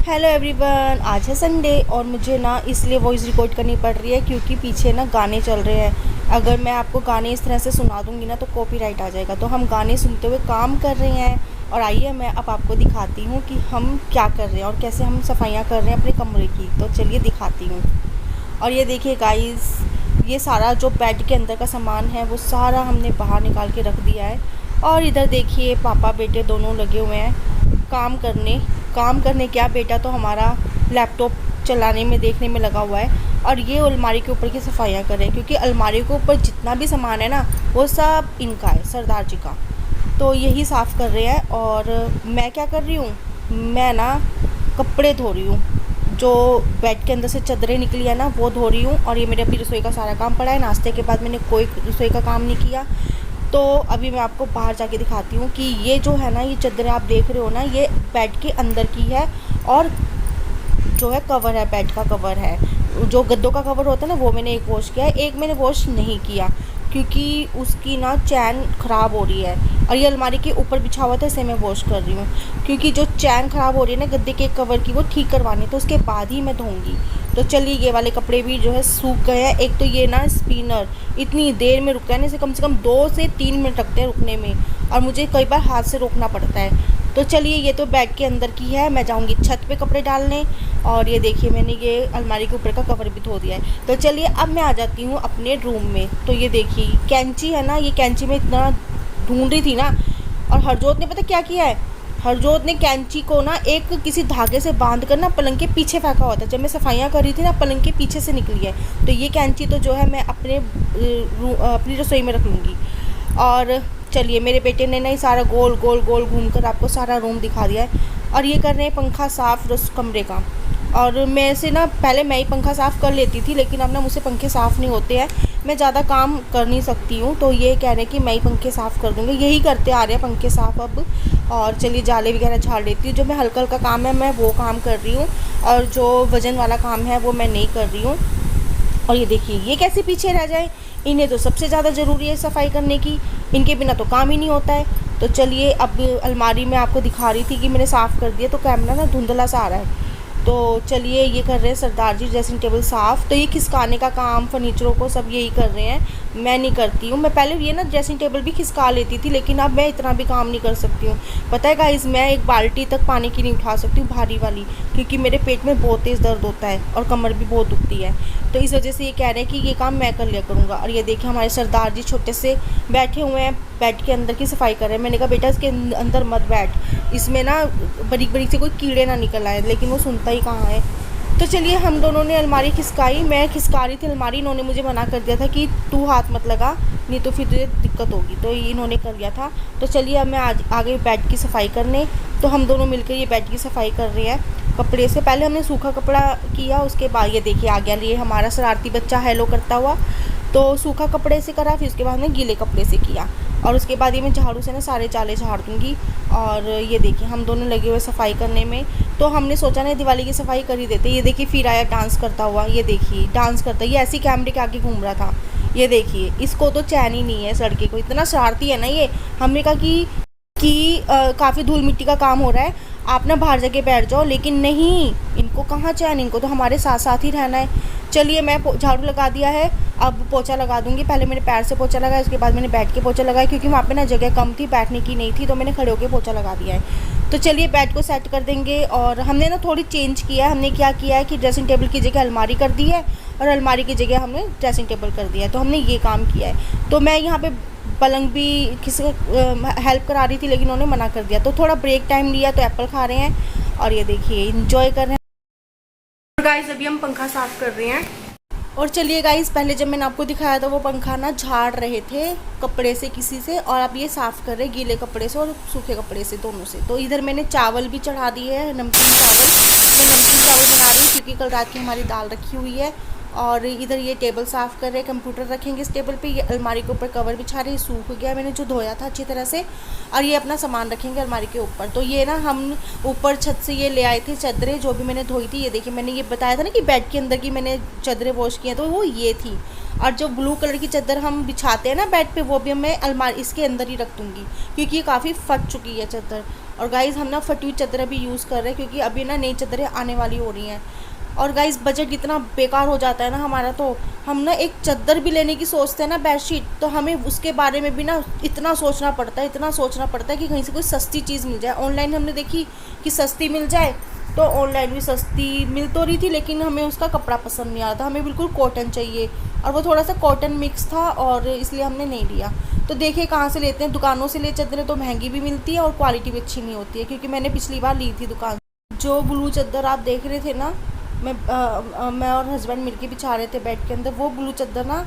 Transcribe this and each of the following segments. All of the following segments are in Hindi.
हेलो एवरीवन, आज है संडे और मुझे ना इसलिए वॉइस रिकॉर्ड करनी पड़ रही है क्योंकि पीछे ना गाने चल रहे हैं। अगर मैं आपको गाने इस तरह से सुना दूंगी ना तो कॉपीराइट आ जाएगा। तो हम गाने सुनते हुए काम कर रहे हैं और आइए मैं अब आपको दिखाती हूँ कि हम क्या कर रहे हैं और कैसे हम सफाइयाँ कर रहे हैं अपने कमरे की। तो चलिए दिखाती हूँ। और ये देखिए गाइस, ये सारा जो बेड के अंदर का सामान है वो सारा हमने बाहर निकाल के रख दिया है। और इधर देखिए पापा बेटे दोनों लगे हुए हैं काम करने क्या, बेटा तो हमारा लैपटॉप चलाने में देखने में लगा हुआ है और ये अलमारी के ऊपर की सफाइयाँ कर रहे हैं क्योंकि अलमारी के ऊपर जितना भी सामान है ना वो सब इनका है, सरदार जी का। तो यही साफ़ कर रहे हैं। और मैं क्या कर रही हूँ, मैं ना कपड़े धो रही हूँ। जो बेड के अंदर से चादरें निकली है ना वो धो रही हूँ। और ये मेरे अभी रसोई का सारा काम पड़ा है। नाश्ते के बाद मैंने कोई रसोई का काम नहीं किया। तो अभी मैं आपको बाहर जाके दिखाती हूँ कि ये जो है ना, ये चादरें आप देख रहे हो ना, ये बेड के अंदर की है। और जो है कवर है, बेड का कवर है, जो गद्दों का कवर होता है ना वो मैंने एक वॉश किया है, एक मैंने वॉश नहीं किया क्योंकि उसकी ना चैन ख़राब हो रही है। और ये अलमारी के ऊपर बिछा हुआ था, इसे मैं वॉश कर रही हूँ क्योंकि जो चैन ख़राब हो रही है ना गद्दे के कवर की, वो ठीक करवानी, तो उसके बाद ही मैं धोऊँगी। तो चलिए, ये वाले कपड़े भी जो है सूख गए हैं। एक तो ये ना स्पिनर इतनी देर में रुकता है ना, इसे कम से कम 2 से 3 मिनट लगते हैं रुकने में और मुझे कई बार हाथ से रोकना पड़ता है। तो चलिए, ये तो बेड के अंदर की है, मैं जाऊंगी छत पे कपड़े डालने। और ये देखिए मैंने ये अलमारी के ऊपर का कवर भी धो दिया है। तो चलिए अब मैं आ जाती हूँ अपने रूम में। तो ये देखिए कैंची है ना, ये कैंची में इतना ढूंढ रही थी ना, और हरजोत ने पता क्या किया है, हरजोत ने कैंची को ना एक किसी धागे से बांध कर ना पलंग के पीछे फेंका हुआ था। जब मैं सफाइयाँ कर रही थी ना, पलंग के पीछे से निकली है। तो ये कैंची तो जो है मैं अपनी रसोई में रख लूँगी। और चलिए, मेरे बेटे ने ना सारा गोल गोल गोल घूम कर आपको सारा रूम दिखा दिया है। और ये कर रहे हैं पंखा साफ़ रस कमरे का। और मैं से ना पहले मैं ही पंखा साफ़ कर लेती थी, लेकिन अब ना मुझसे पंखे साफ़ नहीं होते हैं, मैं ज़्यादा काम कर नहीं सकती हूँ। तो ये कह रहे हैं कि मैं ही पंखे साफ़ कर दूँगी, यही करते आ रहे हैं पंखे साफ़ अब। और चलिए जाले वगैरह झाड़ लेती हूँ। जो मैं हल्का हल्का काम है मैं वो काम कर रही हूँ और जो वज़न वाला काम है वो मैं नहीं कर रही हूँ। और ये देखिए ये कैसे पीछे रह जाए, इन्हें तो सबसे ज़्यादा ज़रूरी है सफाई करने की, इनके बिना तो काम ही नहीं होता है। तो चलिए, अब अलमारी में आपको दिखा रही थी कि मैंने साफ़ कर दिया, तो कैमरा ना धुंधला सा आ रहा है। तो चलिए, ये कर रहे हैं सरदार जी ड्रेसिंग टेबल साफ़। तो ये खिसकाने का काम फर्नीचरों को सब यही कर रहे हैं, मैं नहीं करती हूँ। मैं पहले ये ना ड्रेसिंग टेबल भी खिसका लेती थी, लेकिन अब मैं इतना भी काम नहीं कर सकती हूँ। पता है गाइस, मैं एक बाल्टी तक पानी की नहीं उठा सकती हूँ भारी वाली, क्योंकि मेरे पेट में बहुत तेज़ दर्द होता है और कमर भी बहुत दुखती है। तो इस वजह से ये कह रहे हैं कि ये काम मैं कर लिया करूँगा। और ये देखिए हमारे सरदार जी छोटे से बैठे हुए हैं, बेड के अंदर की सफाई कर रहे हैं। मैंने कहा बेटा इसके अंदर मत बैठ, इसमें ना बड़ी बड़ी से कोई कीड़े ना निकल आए, लेकिन वो सुनता ही कहाँ है। तो चलिए, हम दोनों ने अलमारी खिसकाई, मैं खिसका रही थी अलमारी, इन्होंने मुझे मना कर दिया था कि तू हाथ मत लगा, नहीं तो फिर तुझे दिक्कत होगी, तो इन्होंने कर दिया था। तो चलिए अब मैं आज आगे बेड की सफाई करने। तो हम दोनों मिलकर ये बेड की सफाई कर रहे हैं कपड़े से। पहले हमने सूखा कपड़ा किया, उसके बाद ये देखिए आ गया लिए हमारा शरारती बच्चा हेलो करता हुआ। तो सूखा कपड़े से करा, फिर उसके बाद हमने गीले कपड़े से किया। और उसके बाद ये मैं झाड़ू से ना सारे जाले झाड़ दूँगी। और ये देखिए हम दोनों लगे हुए सफाई करने में। तो हमने सोचा ना दिवाली की सफाई कर ही देते। ये देखिए फिर आया डांस करता हुआ, ये देखिए डांस करता, ये ऐसी कैमरे के आगे घूम रहा था। ये देखिए इसको तो चैन ही नहीं है, सड़के को इतना शरारती है ना ये। हमने कहा कि काफ़ी धूल मिट्टी का काम हो रहा है, आप ना बाहर जाके बैठ जाओ, लेकिन नहीं, इनको कहाँ चैन, इनको तो हमारे साथ साथ ही रहना है। चलिए, मैं झाड़ू लगा दिया है, अब पोछा लगा दूंगी। पहले मैंने पैर से पोछा लगाया, उसके बाद मैंने बैठ के पोछा लगाया, क्योंकि वहाँ पे ना जगह कम थी, बैठने की नहीं थी, तो मैंने खड़े होकर पोछा लगा दिया है। तो चलिए बेड को सेट कर देंगे। और हमने ना थोड़ी चेंज किया है। हमने क्या किया है कि ड्रेसिंग टेबल की जगह अलमारी कर दी है और अलमारी की जगह हमने ड्रेसिंग टेबल कर दिया है। तो हमने ये काम किया है। तो मैं यहाँ पे पलंग भी किसी हेल्प करा रही थी, लेकिन उन्होंने मना कर दिया। तो थोड़ा ब्रेक टाइम लिया, तो एप्पल खा रहे हैं और ये देखिए इंजॉय कर रहे हैं। गाइस अभी हम पंखा साफ़ कर रहे हैं। और चलिए गाइस, पहले जब मैंने आपको दिखाया था वो पंखा ना झाड़ रहे थे कपड़े से किसी से, और अब ये साफ़ कर रहे हैं गीले कपड़े से और सूखे कपड़े से, दोनों से। तो इधर मैंने चावल भी चढ़ा दिए है, नमकीन चावल। मैं नमकीन चावल बना रही हूँ क्योंकि कल रात की हमारी दाल रखी हुई है। और इधर ये टेबल साफ़ कर रहे हैं, कंप्यूटर रखेंगे इस टेबल पे। ये अलमारी के ऊपर कवर बिछा रहे हैं, सूख गया मैंने जो धोया था अच्छी तरह से। और ये अपना सामान रखेंगे अलमारी के ऊपर। तो ये ना हम ऊपर छत से ये ले आए थे चादरें जो भी मैंने धोई थी। ये देखिए मैंने ये बताया था ना कि बेड के अंदर की मैंने चादरें वॉश की हैं, तो वो ये थी। और जो ब्लू कलर की चादर हम बिछाते हैं ना बेड पे, वो भी मैं अलमारी इसके अंदर ही रख दूँगी क्योंकि ये काफ़ी फट चुकी है चादर। और गाइज़ हम ना फटी हुई चादर अभी यूज़ कर रहे हैं क्योंकि अभी ना नई चादरें आने वाली हो रही हैं। और गाइज़ बजट इतना बेकार हो जाता है ना हमारा, तो हम ना एक चादर भी लेने की सोचते हैं ना बेडशीट, तो हमें उसके बारे में भी ना इतना सोचना पड़ता है कि कहीं से कोई सस्ती चीज़ मिल जाए। ऑनलाइन हमने देखी कि सस्ती मिल जाए, तो ऑनलाइन भी सस्ती मिल तो रही थी लेकिन हमें उसका कपड़ा पसंद नहीं आ रहा था। हमें बिल्कुल कॉटन चाहिए और वो थोड़ा सा कॉटन मिक्स था और इसलिए हमने नहीं लिया। तो देखिए कहाँ से लेते हैं, दुकानों से ले चादरें तो महंगी भी मिलती है और क्वालिटी भी अच्छी नहीं होती है, क्योंकि मैंने पिछली बार ली थी दुकान। जो ब्लू चादर आप देख रहे थे ना, मैं और हस्बैंड मिलके बिछा रहे थे बेड के अंदर, वो ब्लू चादर ना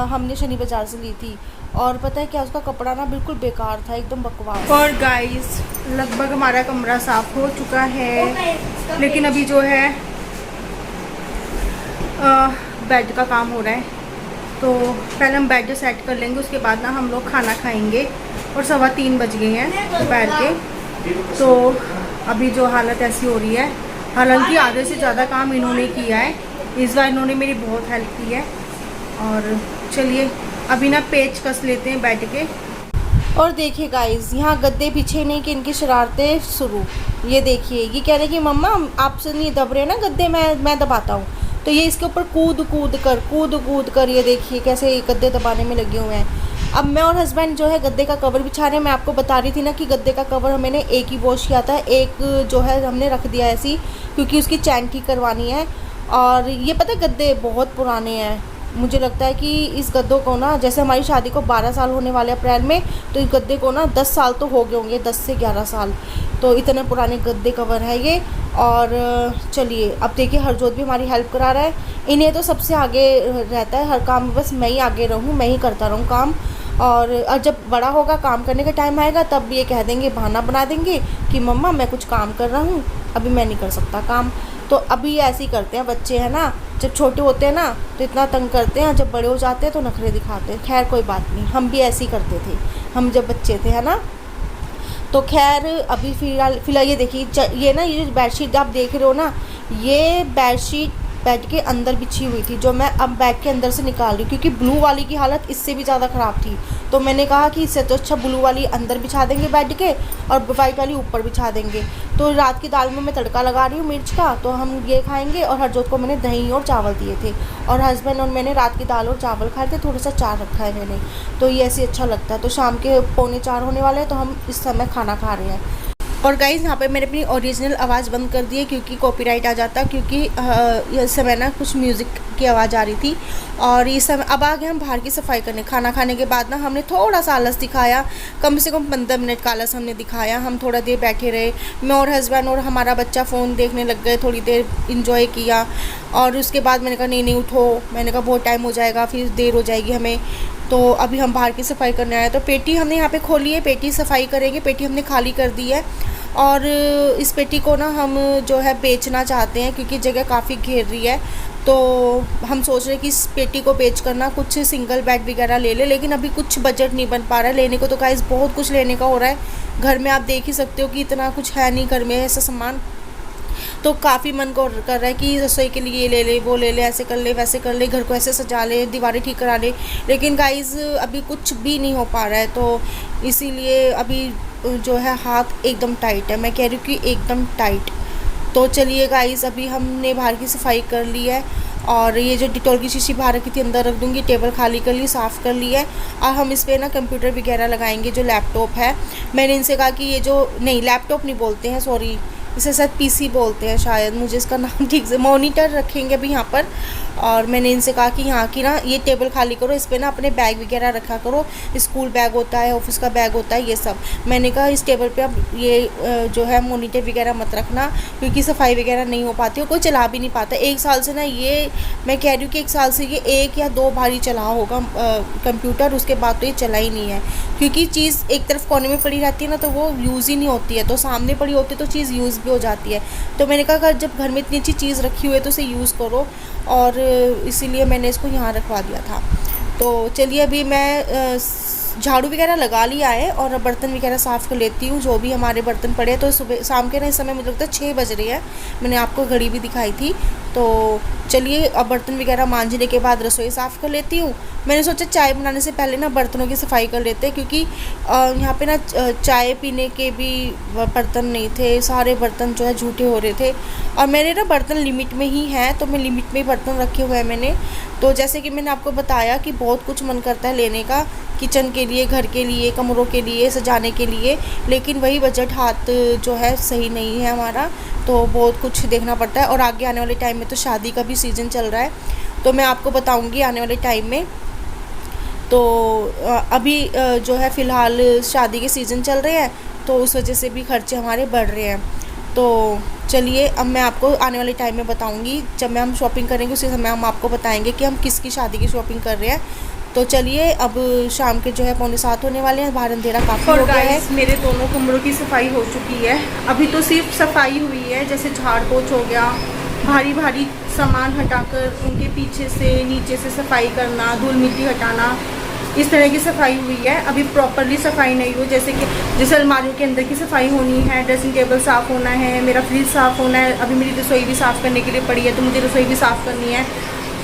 हमने शनि बाज़ार से ली थी। और पता है क्या, उसका कपड़ा ना बिल्कुल बेकार था, एकदम बकवास। और गाइस लगभग हमारा कमरा साफ़ हो चुका है, लेकिन अभी जो है बेड का काम हो रहा है। तो पहले हम बेड सेट कर लेंगे, उसके बाद ना हम लोग खाना खाएंगे। और 3:15 बज गए हैं दोपहर के। तो अभी जो हालत ऐसी हो रही है, हालांकि आधे से ज़्यादा काम इन्होंने किया है इस बार, इन्होंने मेरी बहुत हेल्प की है। और चलिए अभी ना पेच कस लेते हैं बेड के। और देखिए गाइज़ यहाँ गद्दे पीछे नहीं कि इनकी शरारतें शुरू। ये देखिए ये कह रहे कि मम्मा आपसे नहीं दब रहे ना गद्दे, मैं दबाता हूँ। तो ये इसके ऊपर कूद कूद कर ये देखिए कैसे गद्दे दबाने में लगे हुए हैं। अब मैं और हस्बैंड जो है गद्दे का कवर बिछा रहे हैं। मैं आपको बता रही थी ना कि गद्दे का कवर मैंने एक ही वॉश किया था, एक जो है हमने रख दिया ऐसी क्योंकि उसकी चैन ठीक करवानी है। और ये पता है गद्दे बहुत पुराने हैं, मुझे लगता है कि इस गद्दों को ना, जैसे हमारी शादी को 12 साल होने वाले अप्रैल में, तो इस गद्दे को ना 10 साल तो हो गए होंगे, 10 से 11 साल। तो इतने पुराने गद्दे कवर है ये। और चलिए अब देखिए हरजोत भी हमारी हेल्प करा रहा है। इन्हें तो सबसे आगे रहता है हर काम में, बस मैं ही आगे रहूँ, मैं ही करता रहूँ काम। और जब बड़ा होगा काम करने का टाइम आएगा तब ये कह देंगे, बहाना बना देंगे कि मम्मा मैं कुछ काम कर रहा हूँ, अभी मैं नहीं कर सकता काम। तो अभी ऐसे ही करते हैं बच्चे, है ना, जब छोटे होते हैं ना तो इतना तंग करते हैं, जब बड़े हो जाते हैं तो नखरे दिखाते हैं। खैर कोई बात नहीं, हम भी ऐसे ही करते थे हम जब बच्चे थे, है ना। तो खैर अभी फ़िलहाल ये देखिए ये ना, ये जो बेडशीट आप देख रहे हो ना, ये बेडशीट बेड के अंदर बिछी हुई थी, जो मैं अब बेड के अंदर से निकाल रही हूँ क्योंकि ब्लू वाली की हालत इससे भी ज़्यादा ख़राब थी। तो मैंने कहा कि इससे तो अच्छा ब्लू वाली अंदर बिछा देंगे बेड के और वाइट वाली ऊपर बिछा देंगे। तो रात की दाल में मैं तड़का लगा रही हूँ मिर्च का, तो हम ये खाएंगे। और हरजोत को मैंने दही और चावल दिए थे, और हस्बैंड और मैंने रात की दाल और चावल खाए थे, थोड़ा सा चार रखा है मैंने, तो ये ऐसे अच्छा लगता है। तो शाम के 3:45 होने वाले हैं, तो हम इस समय खाना खा रहे हैं। और गाइज़ यहाँ पे मैंने अपनी ओरिजिनल आवाज़ बंद कर दी है क्योंकि कॉपीराइट आ जाता, क्योंकि इस समय ना कुछ म्यूज़िक की आवाज़ आ रही थी। और इस समय अब आ गए हम बाहर की सफाई करने। खाना खाने के बाद ना हमने थोड़ा सा आलस दिखाया, कम से कम 15 मिनट का आलस हमने दिखाया। हम थोड़ा देर बैठे रहे, मैं और हस्बैंड और हमारा बच्चा फ़ोन देखने लग गए, थोड़ी देर इंजॉय किया। और उसके बाद मैंने कहा नहीं उठो, मैंने कहा बहुत टाइम हो जाएगा, फिर देर हो जाएगी हमें। तो अभी हम बाहर की सफाई करने आए। तो पेटी हमने यहाँ पे खोली है, पेटी सफाई करेंगे। पेटी हमने खाली कर दी है और इस पेटी को ना हम जो है बेचना चाहते हैं क्योंकि जगह काफ़ी घेर रही है। तो हम सोच रहे हैं कि इस पेटी को बेच कर ना कुछ सिंगल बेड वगैरह ले ले, लेकिन अभी कुछ बजट नहीं बन पा रहा है लेने को। तो गाइस बहुत कुछ लेने का हो रहा है घर में, आप देख ही सकते हो कि इतना कुछ है नहीं घर में ऐसा सामान। तो काफ़ी मन कर रहा है कि रसोई के लिए ये ले ले, वो ले ले, ऐसे कर ले, वैसे कर ले, घर को ऐसे सजा ले, दीवारें ठीक करा ले, लेकिन गाइस अभी कुछ भी नहीं हो पा रहा है। तो इसीलिए अभी जो है हाथ एकदम टाइट है, मैं कह रही हूँ कि एकदम टाइट। तो चलिए गाइस अभी हमने बाहर की सफाई कर ली है और ये जो डिटॉल की शीशी बाहर रखी थी अंदर रख दूँगी। टेबल खाली कर ली, साफ़ कर ली है। और हम इस पर ना कंप्यूटर वगैरह लगाएंगे, जो लैपटॉप है। मैंने इनसे कहा कि ये जो नहीं, लैपटॉप नहीं बोलते हैं, सॉरी, इसे शायद पीसी बोलते हैं शायद, मुझे इसका नाम ठीक से, मॉनिटर रखेंगे अभी यहाँ पर। और मैंने इनसे कहा कि यहाँ की ना ये टेबल खाली करो, इस पर ना अपने बैग वगैरह रखा करो, स्कूल बैग होता है, ऑफिस का बैग होता है, ये सब। मैंने कहा इस टेबल पे अब ये जो है मॉनिटर वगैरह मत रखना क्योंकि सफाई वगैरह नहीं हो पाती और कोई चला भी नहीं पाता। 1 साल से ना ये, मैं कह रही हूँ कि 1 साल से ये 1 या 2 बार ही चला होगा कंप्यूटर, उसके बाद तो ये चला ही नहीं है क्योंकि चीज़ एक तरफ कोने में पड़ी रहती है ना, तो वो यूज़ ही नहीं होती है। तो सामने पड़ी होती है तो चीज़ यूज़ भी हो जाती है। तो मैंने कहा अगर जब घर में इतनी अच्छी चीज़ रखी हुई है तो उसे यूज़ करो, और इसीलिए मैंने इसको यहाँ रखवा दिया था। तो चलिए अभी मैं झाड़ू वगैरह लगा लिया है और अब बर्तन वगैरह साफ़ कर लेती हूँ, जो भी हमारे बर्तन पड़े हैं। तो सुबह शाम के ना इस समय मुझे लगता है 6 बज रही है, मैंने आपको घड़ी भी दिखाई थी। तो चलिए अब बर्तन वगैरह मांजने के बाद रसोई साफ़ कर लेती हूँ। मैंने सोचा चाय बनाने से पहले ना बर्तनों की सफाई कर लेते हैं, क्योंकि यहाँ पे ना चाय पीने के भी बर्तन नहीं थे, सारे बर्तन जो है झूठे हो रहे थे। और मेरे ना बर्तन लिमिट में ही हैं, तो मैं लिमिट में ही बर्तन रखे हुए हैं मैंने। तो जैसे कि मैंने आपको बताया कि बहुत कुछ मन करता है लेने का, किचन के लिए, घर के लिए, कमरों के लिए, सजाने के लिए, लेकिन वही बजट हाथ जो है सही नहीं है हमारा, तो बहुत कुछ देखना पड़ता है। और आगे आने वाले टाइम में तो शादी का भी सीज़न चल रहा है, तो मैं आपको बताऊंगी आने वाले टाइम में। तो अभी जो है फ़िलहाल शादी के सीज़न चल रहे हैं, तो उस वजह से भी खर्चे हमारे बढ़ रहे हैं। तो चलिए अब मैं आपको आने वाले टाइम में बताऊंगी, जब मैं हम शॉपिंग करेंगे उसी समय हम आपको बताएंगे कि हम किसकी शादी की शॉपिंग कर रहे हैं। तो चलिए अब शाम के जो है 6:45 होने वाले हैं, बाहर अंधेरा काफ़ी हो गया है। मेरे दोनों कमरों की सफाई हो चुकी है, अभी तो सिर्फ सफाई हुई है, जैसे झाड़ पोछ हो गया, भारी भारी सामान हटाकर उनके पीछे से नीचे से सफाई करना, धूल मिट्टी हटाना, इस तरह की सफाई हुई है। अभी प्रॉपरली सफाई नहीं हुई, जैसे अलमारियों के अंदर की सफाई होनी है, ड्रेसिंग टेबल साफ़ होना है, मेरा फ्रिज साफ़ होना है, अभी मेरी रसोई भी साफ़ करने के लिए पड़ी है, तो मुझे रसोई भी साफ़ करनी है।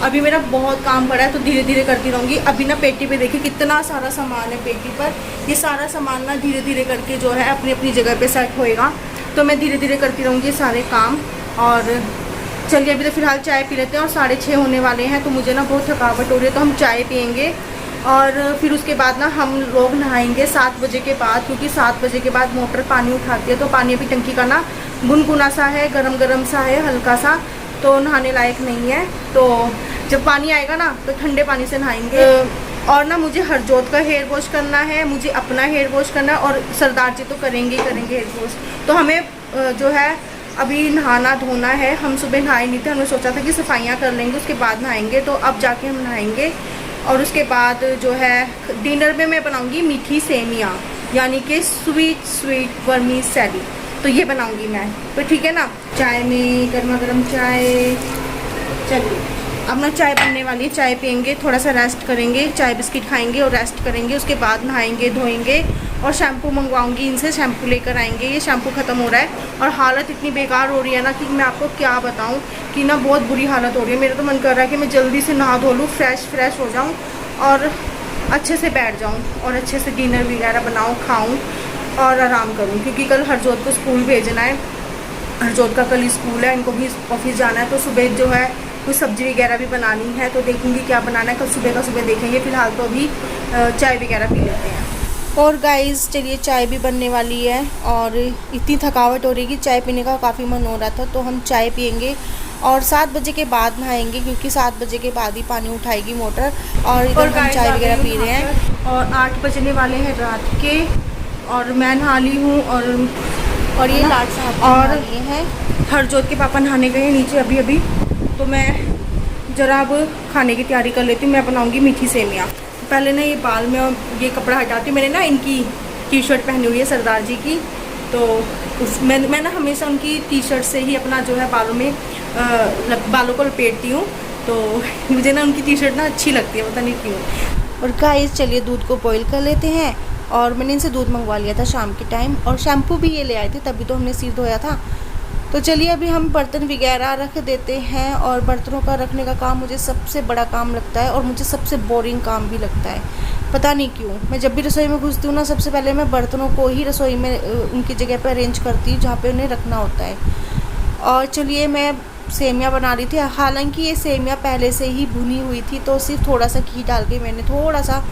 अभी मेरा बहुत काम पड़ा है, तो धीरे धीरे करती रहूँगी। अभी ना पेटी पे देखिए कितना सारा सामान है पेटी पर, ये सारा सामान ना धीरे धीरे करके जो है अपनी अपनी जगह पे सेट होएगा, तो मैं धीरे धीरे करती रहूँगी सारे काम। और चलिए अभी तो फ़िलहाल चाय पी लेते हैं, और 6:30 होने वाले हैं, तो मुझे ना बहुत थकावट हो रही है, तो हम चाय पियेंगे और फिर उसके बाद ना हम लोग नहाएंगे 7 बजे के बाद, क्योंकि 7 बजे के बाद मोटर पानी उठाती है, तो पानी अभी टंकी का ना गुनगुना सा है, गरम गरम सा है, हल्का सा, तो नहाने लायक नहीं है। तो जब पानी आएगा ना तो ठंडे पानी से नहाएंगे। और ना मुझे हरजोत का हेयर वॉश करना है, मुझे अपना हेयर वॉश करना है, और सरदार जी तो करेंगे ही करेंगे हेयर वॉश। तो हमें जो है अभी नहाना धोना है, हम सुबह नहाए नहीं थे, हमने सोचा था कि सफाइयाँ कर लेंगे उसके बाद नहाएंगे, तो अब जाके हम नहाएंगे। और उसके बाद जो है डिनर में मैं बनाऊंगी मीठी सेमियाँ, यानी कि स्वीट वर्मीसेली, तो ये बनाऊंगी मैं। तो ठीक है ना, चाय में गर्मा गर्म चाय। चलिए अब ना चाय बनने वाली है, चाय पियेंगे, थोड़ा सा रेस्ट करेंगे, चाय बिस्किट खाएंगे और रेस्ट करेंगे, उसके बाद नहाएंगे धोएंगे। और शैम्पू मंगवाऊंगी इनसे, शैम्पू लेकर आएंगे, ये शैम्पू ख़त्म हो रहा है। और हालत इतनी बेकार हो रही है ना कि मैं आपको क्या बताऊं, कि ना बहुत बुरी हालत हो रही है। मेरा तो मन कर रहा है कि मैं जल्दी से नहा धो लूँ, फ्रेश हो जाऊँ और अच्छे से बैठ जाऊँ और अच्छे से डिनर वगैरह बनाऊँ, खाऊँ और आराम करूँ, क्योंकि कल हरजोत को स्कूल भेजना है। हरजोत का कल स्कूल है, इनको भी ऑफिस जाना है, तो सुबह जो है कुछ सब्ज़ी वगैरह भी बनानी है, तो देखूँगी क्या बनाना है, कल सुबह का सुबह देखेंगे। फ़िलहाल तो अभी चाय वगैरह पी लेते हैं। और गाइस चलिए चाय भी बनने वाली है, और इतनी थकावट हो रही है कि चाय पीने का काफ़ी मन हो रहा था, तो हम चाय पियेंगे और 7 बजे के बाद नहाएंगे, क्योंकि 7 बजे के बाद ही पानी उठाएगी मोटर। और इधर हम चाय वगैरह पी रहे हैं, और 8 बजने वाले हैं रात के, और मैं नहा ली हूँ। और ये लाड साहब और ये हैं हरजोत के पापा नहाने गए हैं नीचे अभी, तो मैं ज़रा अब खाने की तैयारी कर लेती हूँ। मैं बनाऊँगी मीठी सेमियाँ। पहले ना ये बाल में ये कपड़ा हटाती हूँ, मैंने ना इनकी टी शर्ट पहनी हुई है सरदार जी की, तो मैं ना हमेशा उनकी टी शर्ट से ही अपना जो है बालों को लपेटती हूँ, तो मुझे ना उनकी टी शर्ट ना अच्छी लगती है, पता नहीं क्यों। और गाइस चलिए दूध को बॉईल कर लेते हैं, और मैंने इनसे दूध मंगवा लिया था शाम के टाइम, और शैम्पू भी ये ले आए थे, तभी तो हमने सिर धोया था। तो चलिए अभी हम बर्तन वगैरह रख देते हैं, और बर्तनों का रखने का काम मुझे सबसे बड़ा काम लगता है, और मुझे सबसे बोरिंग काम भी लगता है, पता नहीं क्यों। मैं जब भी रसोई में घुसती हूँ ना, सबसे पहले मैं बर्तनों को ही रसोई में उनकी जगह पर अरेंज करती हूँ जहाँ पे उन्हें रखना होता है। और चलिए मैं सेमियाँ बना रही थी, हालांकि ये सेमियाँ पहले से ही भुनी हुई थी, तो सिर्फ थोड़ा सा घी डाल के मैंने थोड़ा सा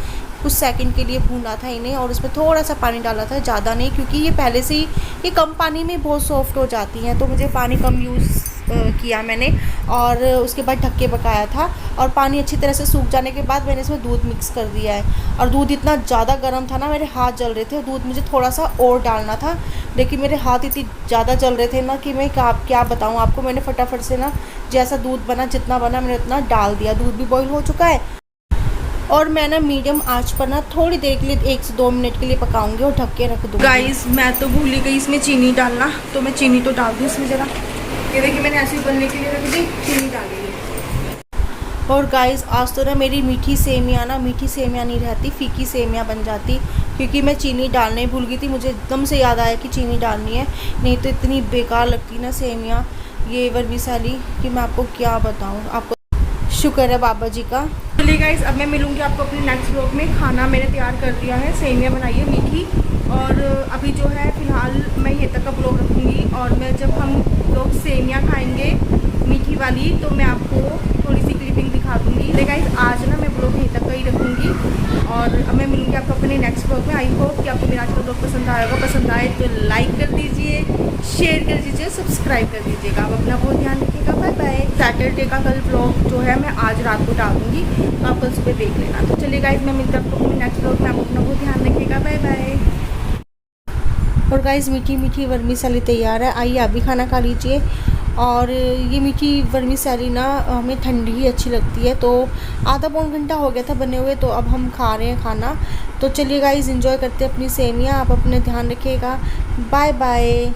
कुछ सेकंड के लिए भूना था इन्हें, और उसमें थोड़ा सा पानी डाला था, ज़्यादा नहीं, क्योंकि ये पहले से ही ये कम पानी में बहुत सॉफ्ट हो जाती हैं, तो मुझे पानी कम यूज़ किया मैंने। और उसके बाद ढक के पकाया था, और पानी अच्छी तरह से सूख जाने के बाद मैंने इसमें दूध मिक्स कर दिया है। और दूध इतना ज़्यादा गर्म था ना, मेरे हाथ जल रहे थे, और दूध मुझे थोड़ा सा और डालना था, लेकिन मेरे हाथ इतनी ज़्यादा जल रहे थे ना कि मैं क्या बताऊँ आपको। मैंने फटाफट से ना जैसा दूध बना, जितना बना मैंने उतना डाल दिया। दूध भी बॉईल हो चुका है, और मैं ना मीडियम आंच पर ना थोड़ी देर के लिए 1 से 2 मिनट के लिए पकाऊंगी और ढक के रख दूँगी। गाइस मैं तो भूल ही गई इसमें चीनी डालना, तो मैं चीनी तो डाल दूँ इसमें ज़रा। ये देखिए मैंने ऐसे उबलने के लिए रख दी, चीनी डाली। और गाइस आज तो ना मेरी मीठी सेमियाँ नहीं रहती, फीकी सेमियाँ बन जाती, क्योंकि मैं चीनी डालने भूल गई थी। मुझे एकदम से याद आया कि चीनी डालनी है, नहीं तो इतनी बेकार लगती ना सेमियाँ ये वर्मिसेली कि मैं आपको क्या बताऊँ। आपको शुक्र है बाबा जी का। चलिए गाइस अब मैं मिलूँगी आपको अपने नेक्स्ट व्लॉग में। खाना मैंने तैयार कर दिया है, सेमियाँ बनाई है मीठी, और अभी जो है फ़िलहाल मैं ये तक का व्लॉग रखूँगी। और मैं जब हम लोग सेमियाँ खाएँगे मीठी वाली तो मैं आपको थोड़ी सी क्लिपिंग दिखा दूँगी। लेकिन गाइस आज ना मैं व्लॉग यहीं तक का ही रखूँगी, और अब मैं मिलूँगी आपको अपने नेक्स्ट व्लॉग में। आई होप कि आपको मेरा आज का व्लॉग पसंद आएगा। पसंद आए तो लाइक कर दीजिए, शेयर कर दीजिए, सब्सक्राइब कर दीजिएगा। आप अपना बहुत ध्यान रखिएगा। Bye bye. सैटरडे का कल व्लॉग जो है मैं आज रात को डाल दूँगी, तो आप कल सुबह देख लेना। तो चलिए गाइस मैं मिलती हूँ आपको अपने नेक्स्ट व्लॉग में। आप अपना बहुत ध्यान रखिएगा। Bye bye. और गाइस मीठी मीठी वर्मिसेली तैयार है, आइए आप भी खाना खा लीजिए। और ये मीठी वर्मिसेली ना हमें ठंडी ही अच्छी लगती है, तो आधा पौन घंटा हो गया था बने हुए, तो अब हम खा रहे हैं खाना। तो चलिए गाइस एंजॉय करते हैं अपनी सेमियाँ। आप अपने ध्यान रखिएगा। Bye bye.